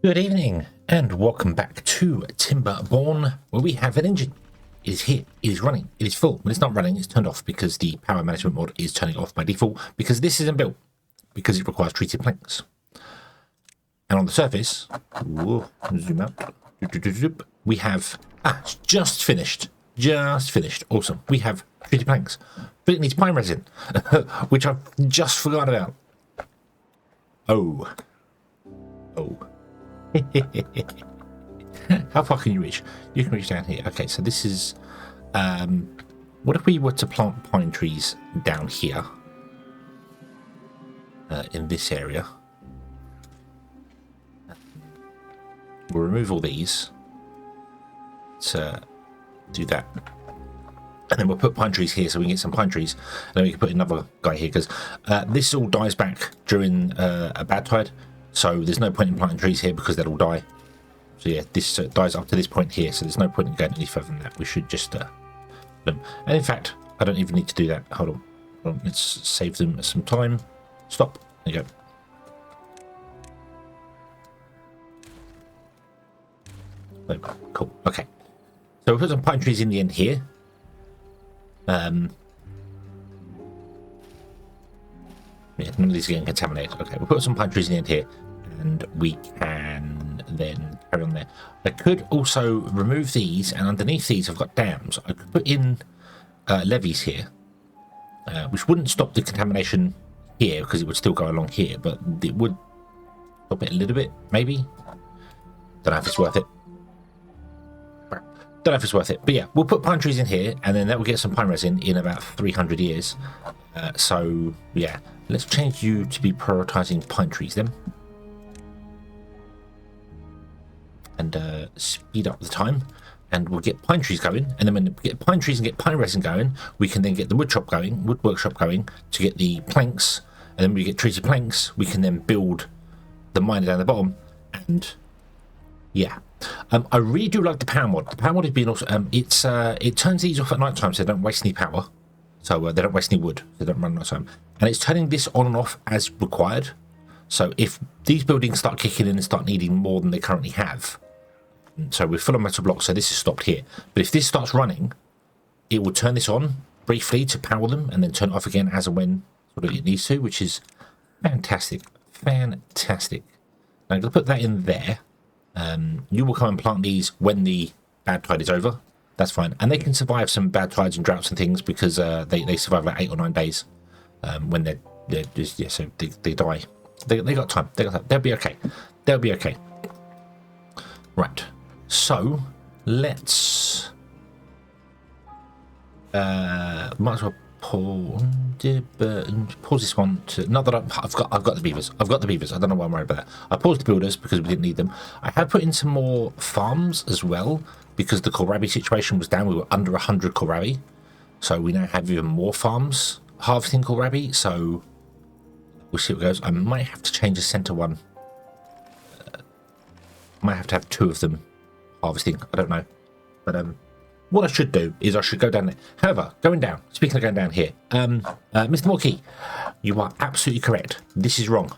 Good evening and welcome back to Timberborn, where we have an engine. It is here, it is running, it is full. When it's not running, it's turned off because the power management mod is turning off by default because this isn't built, because it requires treated planks. And on the surface, whoa, zoom out, we have, just finished, awesome. We have treated planks, but it needs pine resin, which I've just forgot about. Oh. How far can you reach? You can reach down here. Okay, so this is what if we were to plant pine trees down here in this area? We'll remove all these to do that, and then we'll put pine trees here so we can get some pine trees, and then we can put another guy here because this all dies back during a bad tide. So there's no point in planting trees here because they'll all die. So yeah, this dies up to this point here, so there's no point in going any further than that. We should just them. And in fact, I don't even need to do that. Hold on. Let's save them some time. Stop. There you go. Oh, cool. Okay. So we'll put some pine trees in the end here. Yeah, none of these are getting contaminated. Okay, we'll put some pine trees in the end here, and we can then carry on there. I could also remove these, and underneath these I've got dams. I could put in levees here, which wouldn't stop the contamination here because it would still go along here, but it would stop it a little bit, maybe. Don't know if it's worth it. Don't know if it's worth it, but yeah, we'll put pine trees in here, and then that will get some pine resin in about 300 years. So yeah, let's change you to be prioritizing pine trees then, and speed up the time, and we'll get pine trees going. And then when we get pine trees and get pine resin going, we can then get the wood workshop going to get the planks, and then when we get treated planks, we can then build the miner down the bottom. And yeah, I really do like the power mod. The power mod has been awesome. It turns these off at night time so they don't waste any power. So they don't waste any wood. They don't run at night time. And it's turning this on and off as required. So if these buildings start kicking in and start needing more than they currently have, so we're full of metal blocks, so this is stopped here. But if this starts running, it will turn this on briefly to power them and then turn it off again as and when sort of it needs to, which is fantastic. Fantastic. Now I'm going to put that in there. You will come and plant these when the bad tide is over. That's fine, and they can survive some bad tides and droughts and things because they survive like 8 or 9 days when they're just, yeah, so they die. They got time. They'll be okay. They'll be okay. Right. So let's might as well pause this one to not that I've got the beavers. I don't know why I'm worried about that. I paused the builders because we didn't need them. I have put in some more farms as well because the kohlrabi situation was down. We were under 100 kohlrabi, so we now have even more farms harvesting kohlrabi. So we'll see what goes. I might have to change the center one. Might have to have 2 of them harvesting. I don't know, but what I should do is I should go down there. However, going down, speaking of going down here, Mr. Morkey, you are absolutely correct. This is wrong.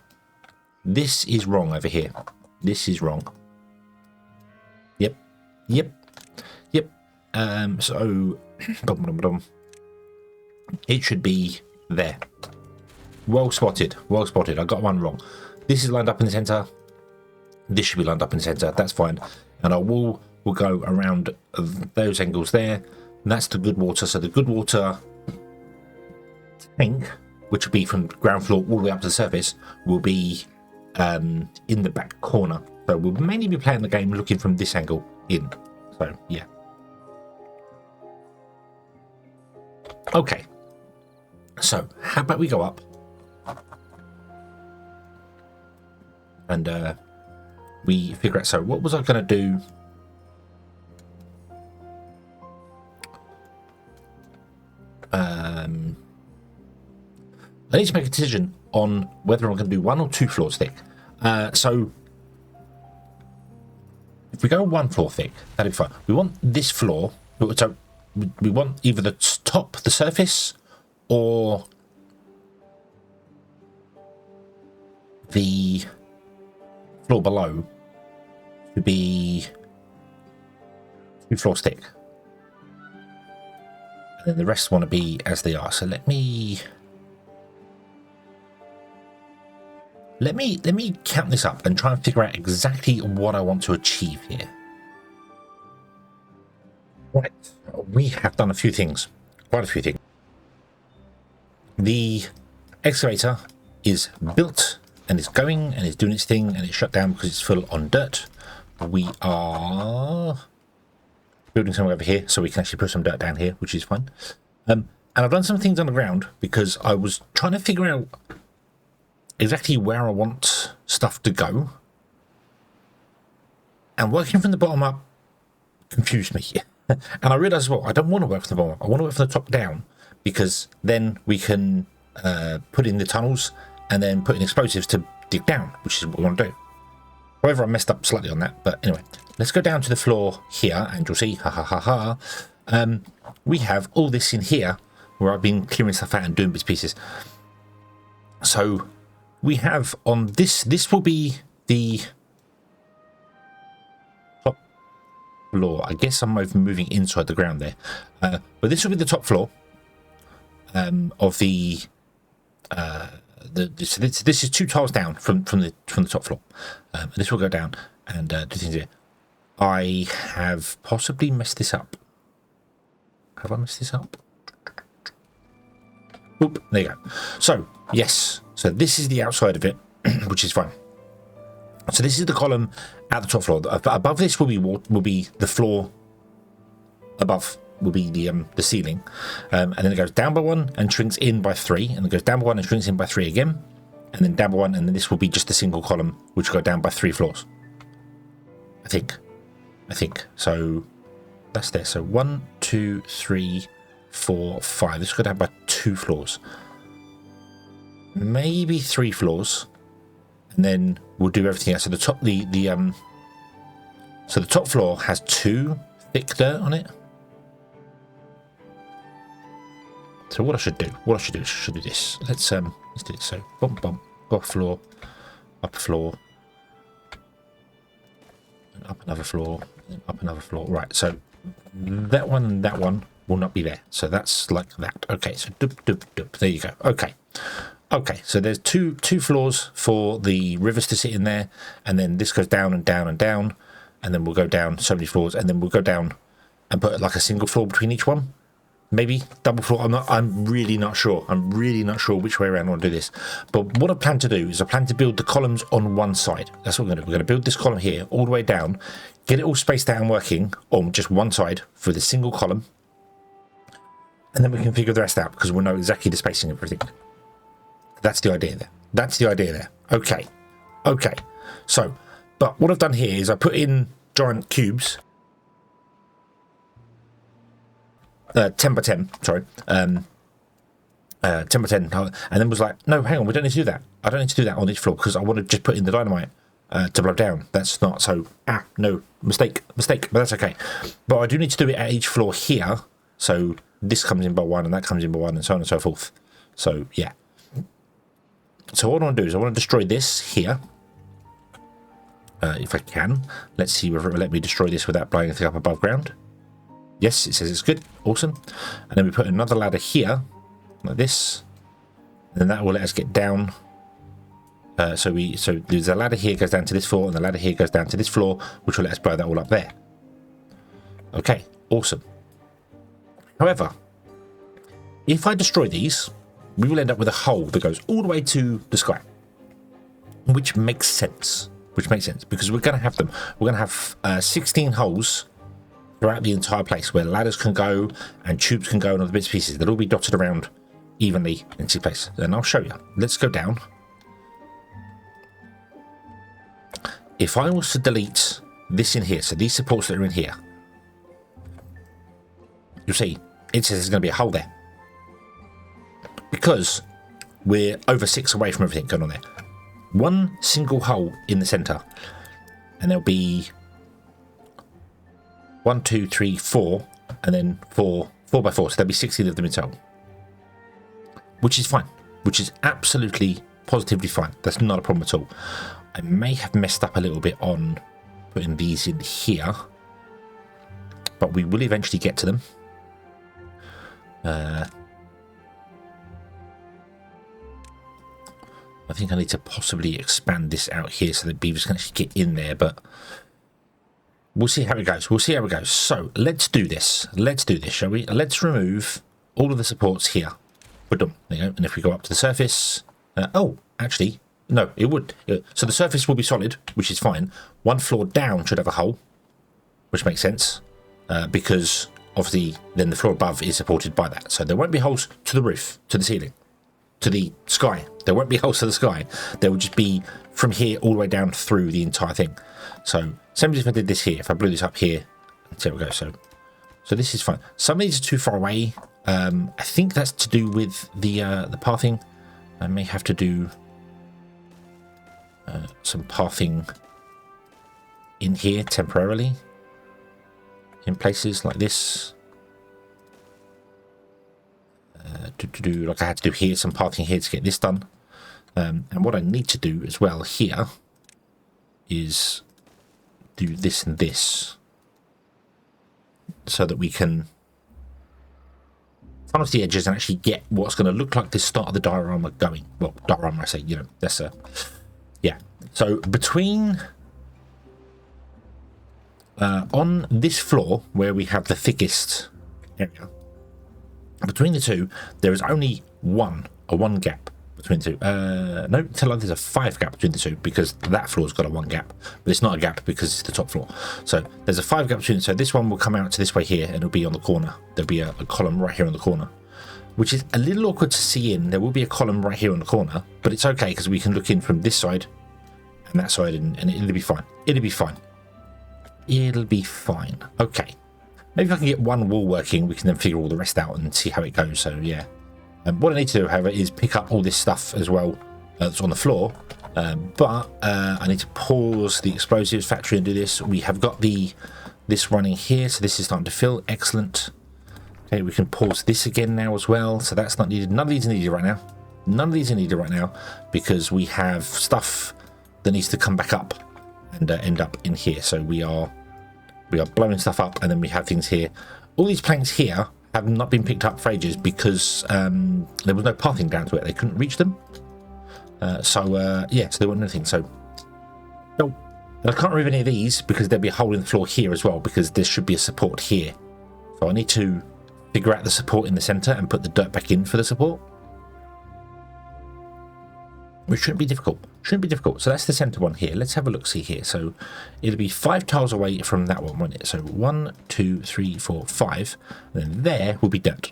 This is wrong over here. This is wrong. Yep. So, it should be there. Well spotted. I got one wrong. This is lined up in the center. This should be lined up in the center. That's fine. And our wall will go around those angles there. And that's the good water. So the good water tank, which will be from ground floor all the way up to the surface, will be in the back corner. So we'll mainly be playing the game looking from this angle in. So yeah. Okay. So how about we go up and we figure out. So what was I going to do? I need to make a decision on whether I'm going to do 1 or 2 floors thick. So if we go 1 floor thick, that'd be fine. We want this floor. So we want either the top, the surface, or the floor below to be 2 floors thick. And then the rest want to be as they are. So let me count this up and try and figure out exactly what I want to achieve here. Right, we have done a few things, quite a few things. The excavator is built and it's going and it's doing its thing and it's shut down because it's full on dirt. We are building something over here so we can actually put some dirt down here, which is fun. And I've done some things on the ground because I was trying to figure out exactly where I want stuff to go. And working from the bottom up confused me. And I realised, well, I don't want to work from the bottom up. I want to work from the top down because then we can put in the tunnels and then put in explosives to dig down, which is what we want to do. However, I messed up slightly on that. But anyway, let's go down to the floor here and you'll see, we have all this in here where I've been clearing stuff out and doing bits and pieces. So we have on this will be the top floor. I guess I'm moving inside the ground there. But this will be the top floor of the so this is 2 tiles down from the top floor. And this will go down and do things here. I have possibly messed this up. Have I messed this up? Oop, there you go. So yes, so this is the outside of it, which is fine. So this is the column at the top floor. Above this will be the floor. Above will be the ceiling, and then it goes down by 1 and shrinks in by 3, and it goes down by 1 and shrinks in by 3 again, and then down by 1, and then this will be just a single column which will go down by 3 floors. I think. So that's there. So 1, 2, 3, 4, 5. This will go down by 2 floors, maybe 3 floors, and then we'll do everything else. So the top so the top floor has 2 thick dirt on it. So what I should do is this. Let's do this. So bump, go off floor, up a floor, and up another floor, and up another floor. Right. So that one and that one will not be there. So that's like that. Okay. So doop. There you go. Okay. So there's two floors for the rivers to sit in there, and then this goes down and down and down, and then we'll go down so many floors, and then we'll go down and put like a single floor between each one. Maybe double floor. I'm really not sure. I'm really not sure which way around I want to do this. But what I plan to do is I plan to build the columns on one side. That's what we're going to do. We're going to build this column here all the way down, get it all spaced out and working on just one side for the single column, and then we can figure the rest out because we'll know exactly the spacing of everything. That's the idea there. Okay. So, but what I've done here is I put in giant cubes. 10 by 10, sorry. 10 by 10, and then was like, no, hang on, we don't need to do that. I don't need to do that on each floor because I want to just put in the dynamite to blow down. That's not so, no, mistake, but that's okay. But I do need to do it at each floor here. So this comes in by 1 and that comes in by 1 and so on and so forth. So, yeah. So what I want to do is I want to destroy this here. If I can. Let's see whether it will let me destroy this without blowing anything up above ground. Yes, it says it's good. Awesome. And then we put another ladder here, like this. And then that will let us get down. So there's a ladder here goes down to this floor, and the ladder here goes down to this floor, which will let us blow that all up there. Okay, awesome. However, if I destroy these, we will end up with a hole that goes all the way to the sky. Which makes sense. Because we're going to have them. We're going to have 16 holes throughout the entire place where ladders can go and tubes can go and other bits and pieces. They'll all be dotted around evenly in each place. And I'll show you. Let's go down. If I was to delete this in here, so these supports that are in here, you'll see it says there's going to be a hole there. Because we're over 6 away from everything going on there. One single hole in the centre, and there'll be 1, 2, 3, 4, and then 4 by 4. So there'll be 16 of them in total, which is fine, which is absolutely positively fine. That's not a problem at all. I may have messed up a little bit on putting these in here, but we will eventually get to them. I think I need to possibly expand this out here so that beavers can actually get in there, but we'll see how it goes. We'll see how it goes. So let's do this. Let's do this, shall we? Let's remove all of the supports here. Boom. There you go. And if we go up to the surface, oh, actually, no, it would. So the surface will be solid, which is fine. One floor down should have a hole, which makes sense, because obviously then the floor above is supported by that. So there won't be holes to the roof, to the ceiling, to the sky. There won't be holes to the sky. There will just be from here all the way down through the entire thing. So same as if I did this here. If I blew this up here, there we go. So this is fine. Some of these are too far away. I think that's to do with the pathing. I may have to do some pathing in here temporarily in places like this. Like I had to do here, some pathing here to get this done. And what I need to do as well here is do this and this so that we can front off the edges and actually get what's going to look like the start of the diorama going. Well, diorama, I say, you know, that's a, yeah. So between, on this floor where we have the thickest area, between the two, there is only one gap between the two. No, tell her there's a 5 gap between the two because that floor's got a 1 gap, but it's not a gap because it's the top floor. So there's a 5 gap between. So this one will come out to this way here, and it'll be on the corner. There'll be a column right here on the corner, which is a little awkward to see in. There will be a column right here on the corner, but it's okay because we can look in from this side and that side, and it'll be fine. It'll be fine. It'll be fine. Okay. Maybe if I can get one wall working, we can then figure all the rest out and see how it goes. So yeah. What I need to do, however, is pick up all this stuff as well that's on the floor. But I need to pause the explosives factory and do this. We have got this running here, so this is starting to fill. Excellent. Okay, we can pause this again now as well. So that's not needed. None of these are needed right now. None of these are needed right now because we have stuff that needs to come back up and end up in here. So we are blowing stuff up, and then we have things here. All these planks here have not been picked up for ages because there was no pathing down to it. They couldn't reach them. Yeah, so there wasn't anything. So no, and I can't remove any of these because there'll be a hole in the floor here as well because there should be a support here. So I need to figure out the support in the center and put the dirt back in for the support, which shouldn't be difficult. Shouldn't be difficult. So that's the center one here. Let's have a look. See here. So it'll be 5 tiles away from that one, won't it? So 1, 2, 3, 4, 5. And then there will be dirt.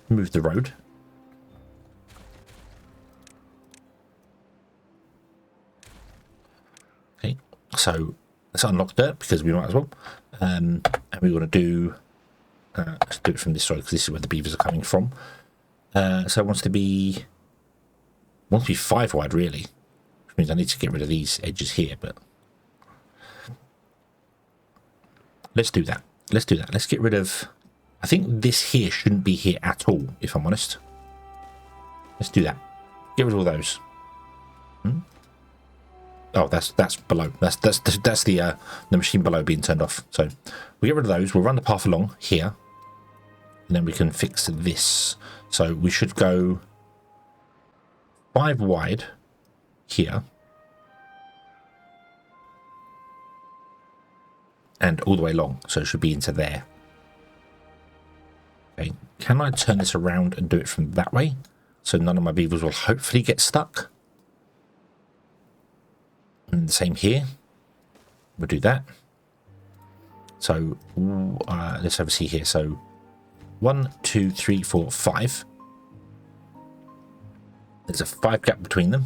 Move the road. Okay. So let's unlock dirt because we might as well. And we want to do. Let's do it from this side because this is where the beavers are coming from. So it wants to be 5 wide really, which means I need to get rid of these edges here, but let's do that. Let's get rid of, I think this here shouldn't be here at all, if I'm honest. Let's do that. Get rid of all those. Oh, that's below. That's the machine below being turned off. So we get rid of those. We'll run the path along here, and then we can fix this. So we should go 5 wide here and all the way along. So it should be into there. Okay. Can I turn this around and do it from that way? So none of my beavers will hopefully get stuck. And the same here. We'll do that. So let's have a see here. So 1, 2, 3, 4, 5. There's a 5 gap between them,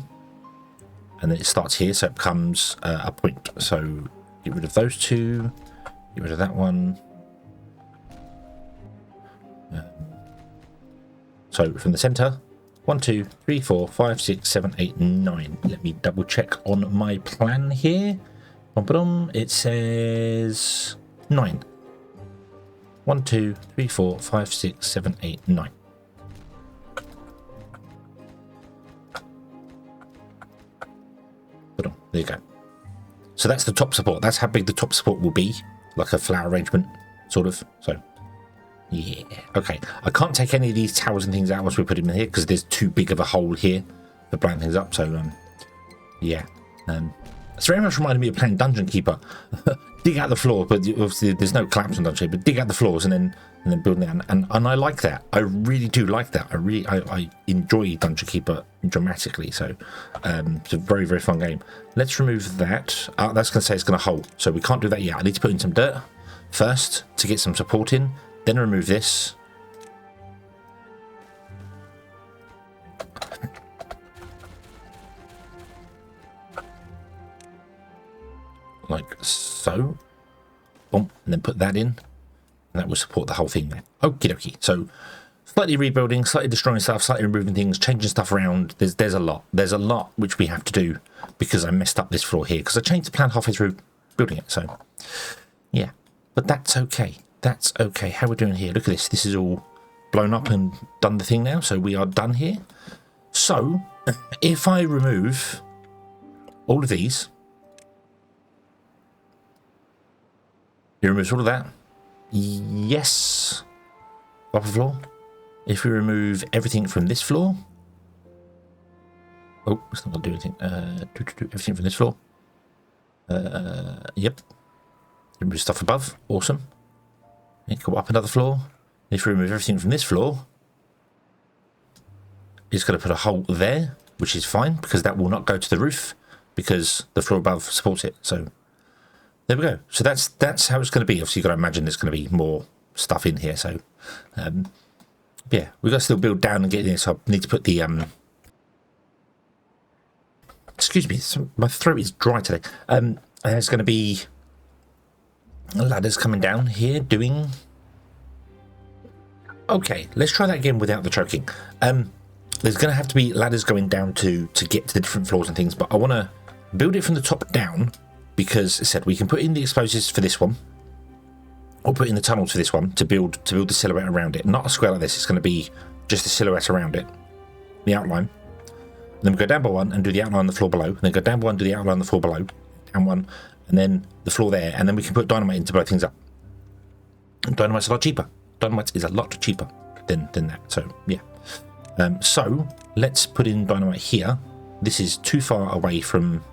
and then it starts here, so it becomes a point. So get rid of those 2, get rid of that one. So from the center, 1, 2, 3, 4, 5, 6, 7, 8, 9. Let me double check on my plan here. It says 9. 1, 2, 3, 4, 5, 6, 7, 8, 9. But there you go. So that's the top support. That's how big the top support will be, like a flower arrangement, sort of. So, yeah. Okay. I can't take any of these towers and things out once we put them in here because there's too big of a hole here for blowing things up. So, yeah. It's very much reminded me of playing Dungeon Keeper. Dig out the floor, but obviously there's no collapse on Dungeon Keeper. But dig out the floors and then build it. And I like that. I really do like that. I enjoy Dungeon Keeper dramatically. So it's a very, very fun game. Let's remove that. That's going to say it's going to hold. So we can't do that yet. I need to put in some dirt first to get some support in. Then remove this. Like so. Boom, and then put that in. And that will support the whole thing there. Okie dokie. So slightly rebuilding, slightly destroying stuff, slightly removing things, changing stuff around. There's a lot. There's a lot which we have to do because I messed up this floor here. Because I changed the plan halfway through building it. So yeah. But that's okay. That's okay. How we're doing here. Look at this. This is all blown up and done the thing now. So we are done here. So if I remove all of these. It removes all of that. Yes. Upper floor. If we remove everything from this floor. Oh, it's not going to do anything. Everything from this floor. Yep. Remove stuff above. Awesome. Go up another floor. If we remove everything from this floor. It's going to put a hole there, which is fine because that will not go to the roof because the floor above supports it. So there we go. So that's how it's going to be. Obviously, you've got to imagine there's going to be more stuff in here. So, yeah, we've got to still build down and get in here. So I need to put the excuse me, my throat is dry today. There's going to be ladders coming down here doing. Okay, let's try that again without the choking. There's going to have to be ladders going down to get to the different floors and things. But I want to build it from the top down. Because I said we can put in the explosives for this one, or put in the tunnels for this one to build the silhouette around it. Not a square like this. It's going to be just the silhouette around it, the outline. And then we go down by one and do the outline on the floor below. And then go down by one, do the outline on the floor below, down one, and then the floor there. And then we can put dynamite in to blow things up. And dynamite's a lot cheaper. Dynamite is a lot cheaper than that. So yeah. So let's put in dynamite here. This is too far away from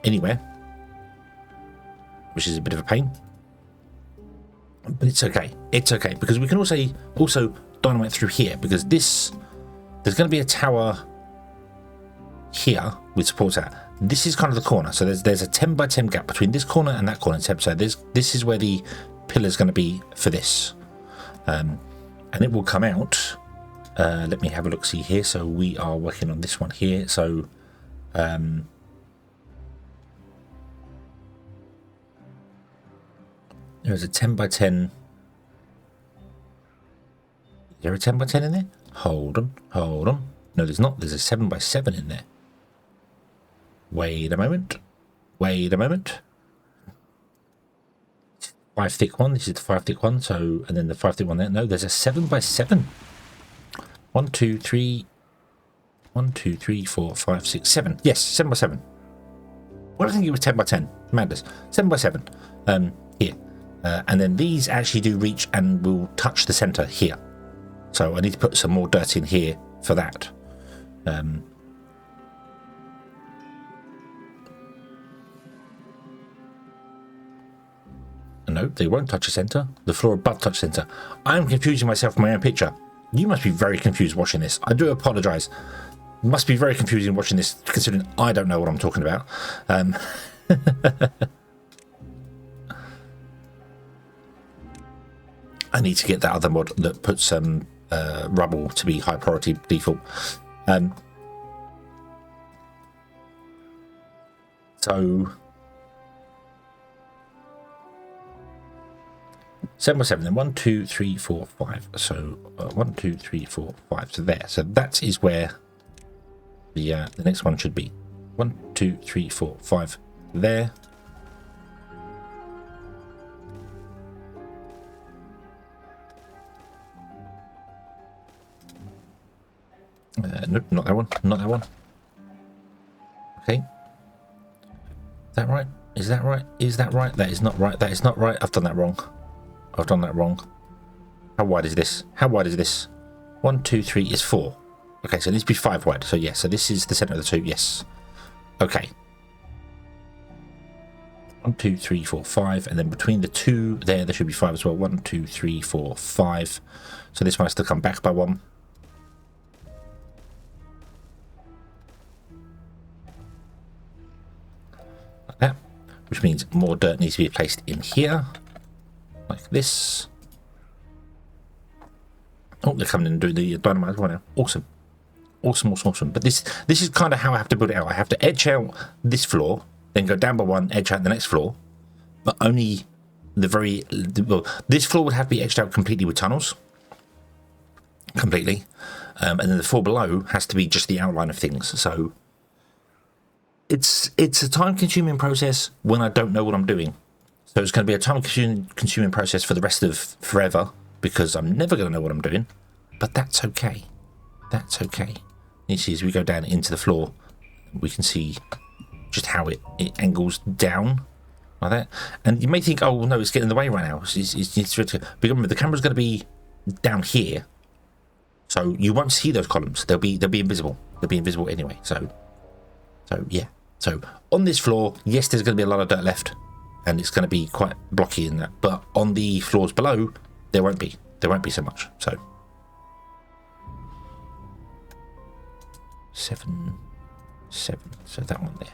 anywhere. Which is a bit of a pain, but it's okay. It's okay because we can also dynamite through here because there's going to be a tower here with supports out. This is kind of the corner, so there's a 10 by 10 gap between this corner and that corner. So this is where the pillar is going to be for this, and it will come out. Let me have a look. See here. So we are working on this one here. So. There's a 10 by 10. Is there a 10 by 10 in there? Hold on. No, there's not. There's a 7 by 7 in there. Wait a moment. 5 thick one. This is the 5 thick one. So, and then the 5 thick one there. No, there's a 7 by 7. 1, 2, 3. 1, 2, 3, 4, 5, 6, 7. Yes, 7 by 7. Well, I think it was 10 by 10. Madness. 7 by 7. Here. And then these actually do reach and will touch the center here. So I need to put some more dirt in here for that. No, they won't touch the center. The floor above touch center. I'm confusing myself with my own picture. You must be very confused watching this. I do apologize. It must be very confusing watching this, considering I don't know what I'm talking about. I need to get that other mod that puts rubble to be high priority default. So 7 by 7, then 1, 2, 3, 4, 5. So 1, 2, 3, 4, 5. So there. So that is where the next one should be. 1, 2, 3, 4, 5. There. Nope, not that one. Not that one. Okay. Is that right? Is that right? Is that right? That is not right. That is not right. I've done that wrong. I've done that wrong. How wide is this? How wide is this? 1, 2, 3 is 4. Okay, so it needs to be 5 wide. So yes, so this is the center of the tube. Yes. Okay. 1, 2, 3, 4, 5, and then between the two there should be 5 as well. 1, 2, 3, 4, 5. So this one has to come back by 1. Like that. Which means more dirt needs to be placed in here. Like this. Oh, they're coming in and doing the dynamite right now. Awesome. Awesome, awesome, awesome. But this is kind of how I have to build it out. I have to edge out this floor, then go down by 1, edge out the next floor. But only well, this floor would have to be edged out completely with tunnels. Completely. And then the floor below has to be just the outline of things. So it's a time-consuming process when I don't know what I'm doing. So it's going to be a time-consuming process for the rest of forever, because I'm never going to know what I'm doing. But that's okay. That's okay. You see, as we go down into the floor, we can see just how it angles down like that. And you may think, oh no, it's getting in the way right now. But remember, the camera's going to be down here, so you won't see those columns. They'll be invisible. They'll be invisible anyway. So yeah. So on this floor, yes, there's going to be a lot of dirt left, and it's going to be quite blocky in that. But on the floors below, there won't be. There won't be so much. So 7, 7. So that one there.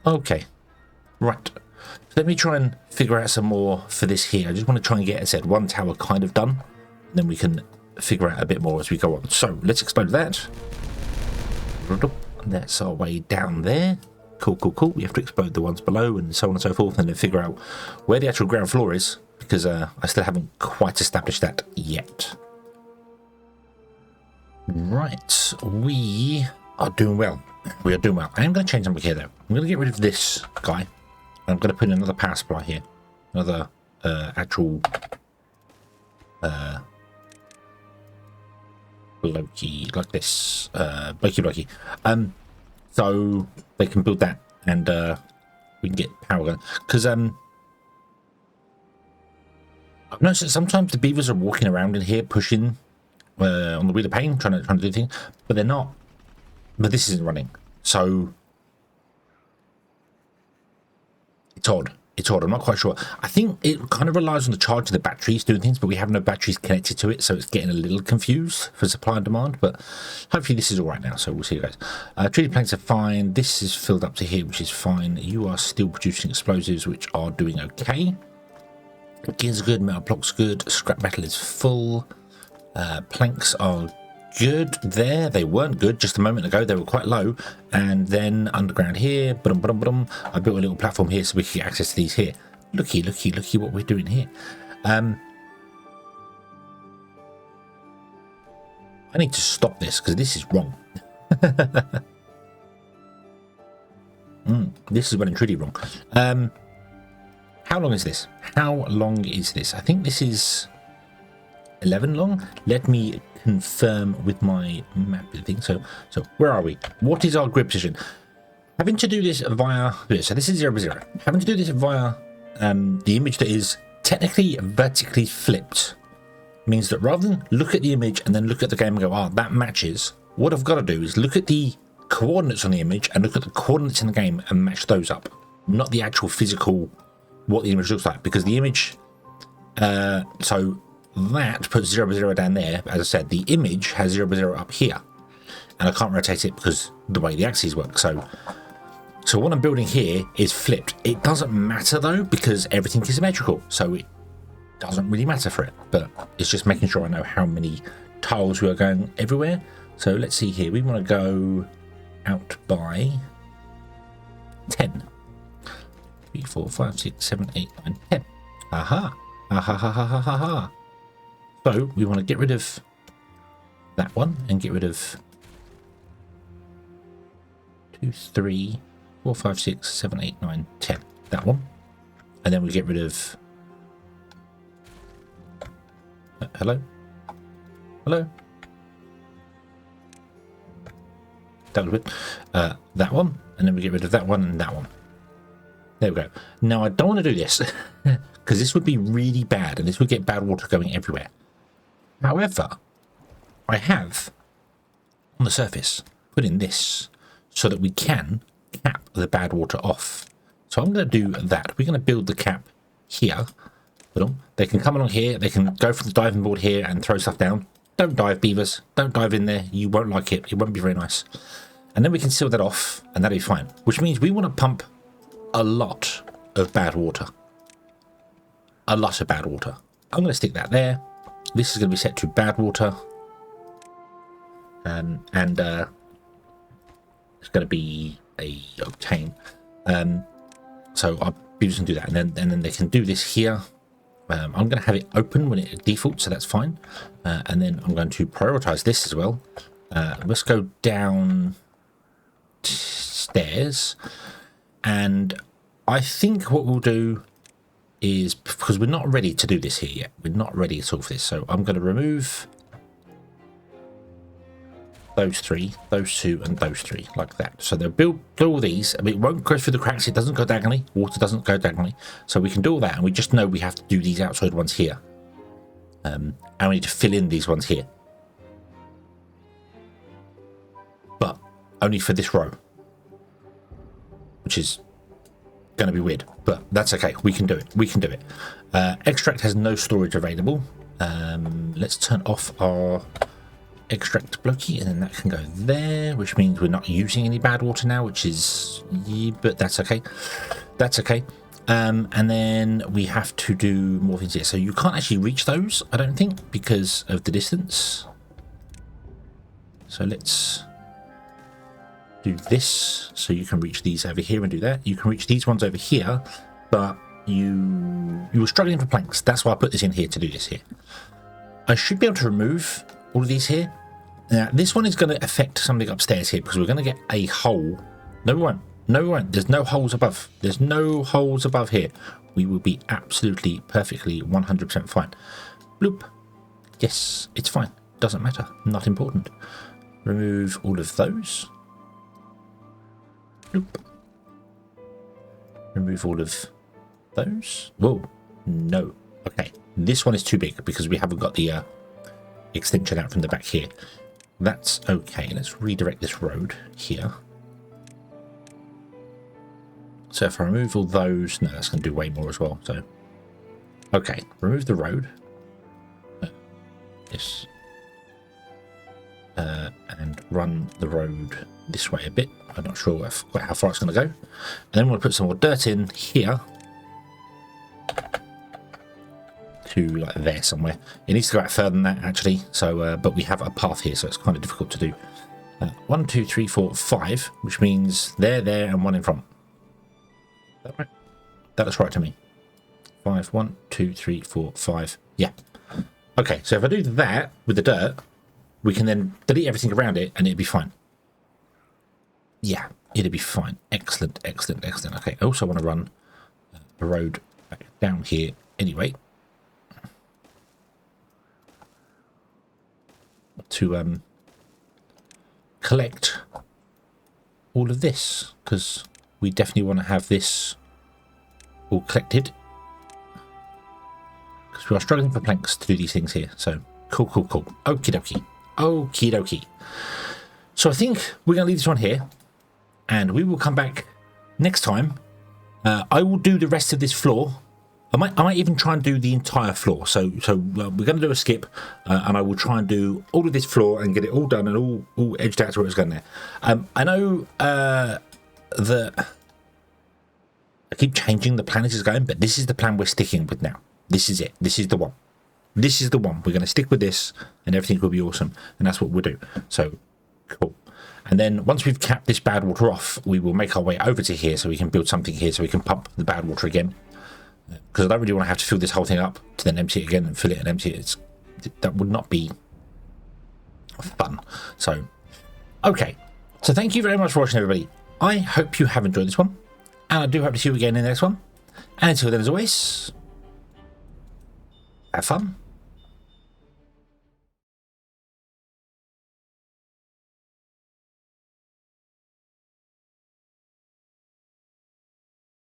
Okay. Right. So let me try and figure out some more for this here. I just want to try and get, as I said, one tower kind of done. And then we can figure out a bit more as we go on. So let's explode that. That's our way down there. Cool. We have to explode the ones below and so on and so forth, and then figure out where the actual ground floor is, because I still haven't quite established that yet. Right, we are doing well. We are doing well. I am going to change something here, though. I'm going to get rid of this guy. I'm going to put in another power supply here. Another actual blokey, like this. Blokey. So they can build that, and we can get power going. Because I've noticed that sometimes the beavers are walking around in here, pushing on the wheel of pain, trying to do things, but they're not. But this isn't running, so it's odd. I'm not quite sure. I think it kind of relies on the charge of the batteries doing things, but we have no batteries connected to it, so it's getting a little confused for supply and demand. But hopefully this is all right now, so we'll see you guys. Treated planks are fine. This is filled up to here, which is fine. You are still producing explosives, which are doing okay. Gears are good. Metal blocks good. Scrap metal is full. Planks are good there. They weren't good just a moment ago. They were quite low. And then underground here, I built a little platform here so we can get access to these here. Looky what we're doing here. I need to stop this because this is wrong. This is running truly wrong. How long is this? I think this is 11 long. Let me confirm with my map thing. So where are we? What is our grid position? Having to do this via, so this is 0, 0. Having to do this via the image that is technically vertically flipped means that rather than look at the image and then look at the game and go, that matches, what I've got to do is look at the coordinates on the image and look at the coordinates in the game and match those up, not the actual physical what the image looks like, because the image so that puts 0, 0 down there. As I said, the image has 0, 0 up here, and I can't rotate it because the way the axes work. So what I'm building here is flipped. It doesn't matter though, because everything is symmetrical, so it doesn't really matter for it, but it's just making sure I know how many tiles we are going everywhere. So let's see here, we want to go out by 10. 3, 4, 5, 6, 7, 8, 9, 10. Aha. So we want to get rid of that one and get rid of 2, 3, 4, 5, 6, 7, 8, 9, 10. That one. And then we get rid of hello. That was good. That one. and then we get rid of that one and that one. There we go. Now I don't want to do this because this would be really bad and this would get bad water going everywhere. However, I have on the surface put in this so that we can cap the bad water off. So I'm going to do that. We're going to build the cap here. They can come along here. They can go for the diving board here and throw stuff down. Don't dive, beavers. Don't dive in there. You won't like it. It won't be very nice. And then we can seal that off and that'll be fine. Which means we want to pump a lot of bad water. A lot of bad water. I'm going to stick that there. This is going to be set to bad water. It's going to be a octane. So our beavers can do that, and then they can do this here. I'm going to have it open when it defaults, so that's fine. And then I'm going to prioritize this as well. Let's go down stairs, and I think what we'll do is, because we're not ready to do this here yet, we're not ready at all for this, so I'm going to remove those three, those two, and those three, like that. So they'll build all these. I mean, it won't go through the cracks. It doesn't go diagonally. Water doesn't go diagonally. So we can do all that, and we just know we have to do these outside ones here. And we need to fill in these ones here. But only for this row, which is going to be weird, but that's okay. We can do it. We can do it. Extract has no storage available. Let's turn off our extract blokey, and then that can go there, which means we're not using any bad water now, which is, yeah, but that's okay. That's okay. And then we have to do more things here. So you can't actually reach those, I don't think, because of the distance. So let's do this, so you can reach these over here and do that. You can reach these ones over here, but you were struggling for planks. That's why I put this in here to do this here. I should be able to remove all of these here. Now, this one is going to affect something upstairs here because we're going to get a hole. No, we won't. No, we won't. There's no holes above. There's no holes above here. We will be absolutely, perfectly, 100% fine. Bloop. Yes, it's fine. Doesn't matter. Not important. Remove all of those. Bloop. Remove all of those. Whoa. No. Okay. This one is too big because we haven't got the extension out from the back here. That's okay. Let's redirect this road here. So if I remove all those, no, that's going to do way more as well. So, okay, remove the road. Yes. And run the road this way a bit. I'm not sure quite how far it's going to go. And then we'll put some more dirt in here. To like there somewhere. It needs to go out further than that actually. So, but we have a path here, so it's kind of difficult to do. 1, 2, 3, 4, 5, which means there, and one in front. Is that right? That looks right to me. 5, 1, 2, 3, 4, 5. Yeah. Okay, so if I do that with the dirt, we can then delete everything around it, and it'd be fine. Yeah, it'd be fine. Excellent, excellent, excellent. Okay, I also want to run a road back down here anyway. To collect all of this, because we definitely want to have this all collected, because we are struggling for planks to do these things here. So cool. Okie dokie. So I think we're going to leave this one here, and we will come back next time. I will do the rest of this floor. I might even try and do the entire floor. So we're going to do a skip, and I will try and do all of this floor and get it all done and all edged out to where it's going there. I know that I keep changing the plan as it's going, but this is the plan we're sticking with now. This is it. This is the one. This is the one. We're going to stick with this, and everything will be awesome. And that's what we'll do. So cool. And then once we've capped this bad water off, we will make our way over to here so we can build something here so we can pump the bad water again. Because I don't really want to have to fill this whole thing up to then empty it again and fill it and empty it. That would not be fun. So, okay. So thank you very much for watching, everybody. I hope you have enjoyed this one. And I do hope to see you again in the next one. And until then, as always, have fun.